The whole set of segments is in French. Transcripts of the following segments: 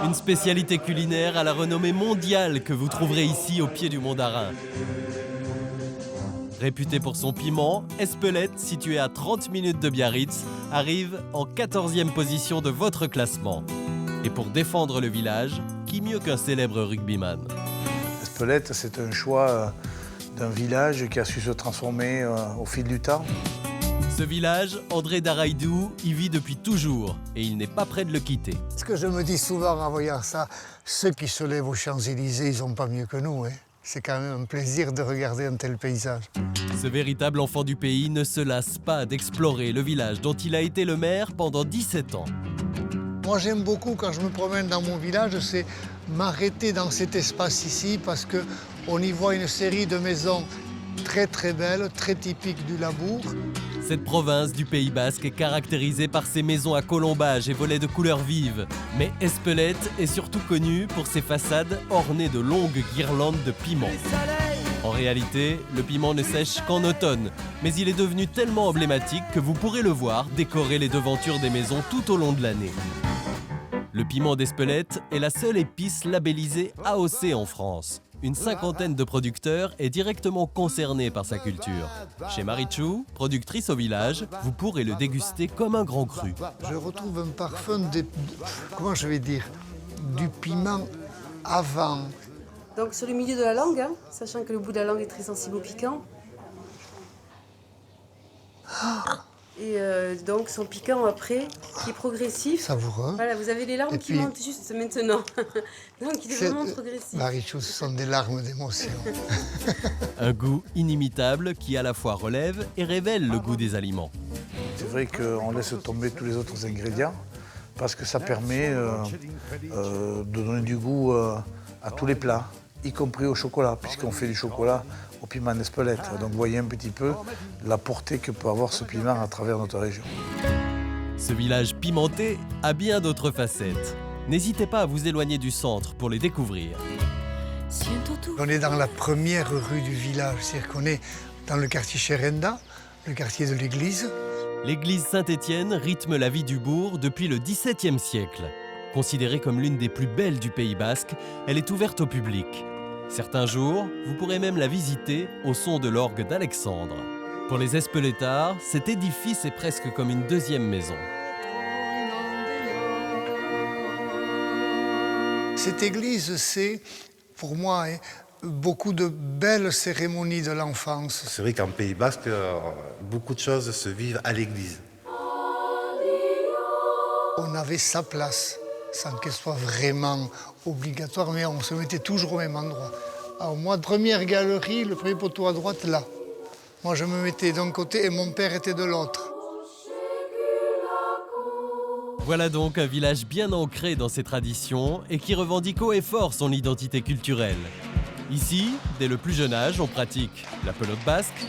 Une spécialité culinaire à la renommée mondiale que vous trouverez ici au pied du Mont d'Arin. Réputé pour son piment, Espelette, situé à 30 minutes de Biarritz, arrive en 14e position de votre classement. Et pour défendre le village, qui mieux qu'un célèbre rugbyman? Espelette, c'est un choix d'un village qui a su se transformer au fil du temps. Ce village, André Daraïdou y vit depuis toujours et il n'est pas prêt de le quitter. Ce que je me dis souvent en voyant ça, ceux qui se lèvent aux Champs-Élysées, ils n'ont pas mieux que nous. Hein. C'est quand même un plaisir de regarder un tel paysage. Ce véritable enfant du pays ne se lasse pas d'explorer le village dont il a été le maire pendant 17 ans. Moi, j'aime beaucoup, quand je me promène dans mon village, c'est m'arrêter dans cet espace ici parce qu'on y voit une série de maisons très belles, très typiques du Labour. Cette province du Pays Basque est caractérisée par ses maisons à colombages et volets de couleurs vives. Mais Espelette est surtout connue pour ses façades ornées de longues guirlandes de piments. En réalité, le piment ne sèche qu'en automne, mais il est devenu tellement emblématique que vous pourrez le voir décorer les devantures des maisons tout au long de l'année. Le piment d'Espelette est la seule épice labellisée AOC en France. Une cinquantaine de producteurs est directement concernée par sa culture. Chez Marichou, productrice au village, vous pourrez le déguster comme un grand cru. Je retrouve un parfum comment je vais dire, du piment avant. Donc sur le milieu de la langue, hein, sachant que le bout de la langue est très sensible au piquant. Et donc son piquant après, qui est progressif. Savoureux. Voilà, vous avez les larmes qui montent juste maintenant. Donc il est vraiment progressif. Marichou, ce sont des larmes d'émotion. Un goût inimitable qui à la fois relève et révèle le goût des aliments. C'est vrai qu'on laisse tomber tous les autres ingrédients parce que ça permet de donner du goût à tous les plats, y compris au chocolat, puisqu'on fait du chocolat au piment d'Espelette. Donc vous voyez un petit peu la portée que peut avoir ce piment à travers notre région. Ce village pimenté a bien d'autres facettes. N'hésitez pas à vous éloigner du centre pour les découvrir. On est dans la première rue du village, c'est-à-dire qu'on est dans le quartier Chérenda, le quartier de l'église. L'église Saint-Étienne rythme la vie du bourg depuis le XVIIe siècle. Considérée comme l'une des plus belles du Pays Basque, elle est ouverte au public. Certains jours, vous pourrez même la visiter au son de l'orgue d'Alexandre. Pour les Espelettards, cet édifice est presque comme une deuxième maison. Cette église, c'est, pour moi, beaucoup de belles cérémonies de l'enfance. C'est vrai qu'en Pays Basque, beaucoup de choses se vivent à l'église. On avait sa place, sans qu'elle soit vraiment obligatoire, mais on se mettait toujours au même endroit. Alors moi, première galerie, le premier poteau à droite, là. Moi, je me mettais d'un côté et mon père était de l'autre. Voilà donc un village bien ancré dans ses traditions et qui revendique haut et fort son identité culturelle. Ici, dès le plus jeune âge, on pratique la pelote basque,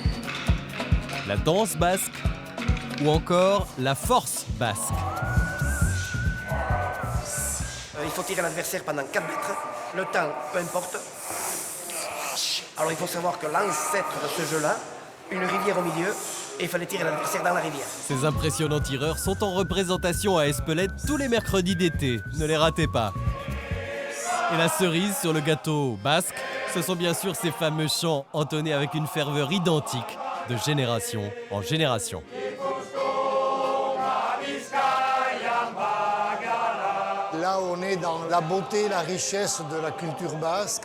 la danse basque ou encore la force basque. Il faut tirer l'adversaire pendant 4 mètres. Le temps, peu importe. Alors il faut savoir que l'ancêtre de ce jeu-là, une rivière au milieu, et il fallait tirer l'adversaire dans la rivière. Ces impressionnants tireurs sont en représentation à Espelette tous les mercredis d'été. Ne les ratez pas. Et la cerise sur le gâteau basque, ce sont bien sûr ces fameux chants entonnés avec une ferveur identique de génération en génération. Là, on est dans la beauté, la richesse de la culture basque.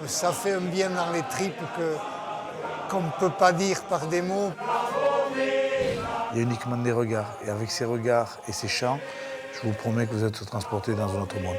Ça fait un bien dans les tripes qu'on ne peut pas dire par des mots. Il y a uniquement des regards. Et avec ces regards et ces chants, je vous promets que vous êtes transportés dans un autre monde.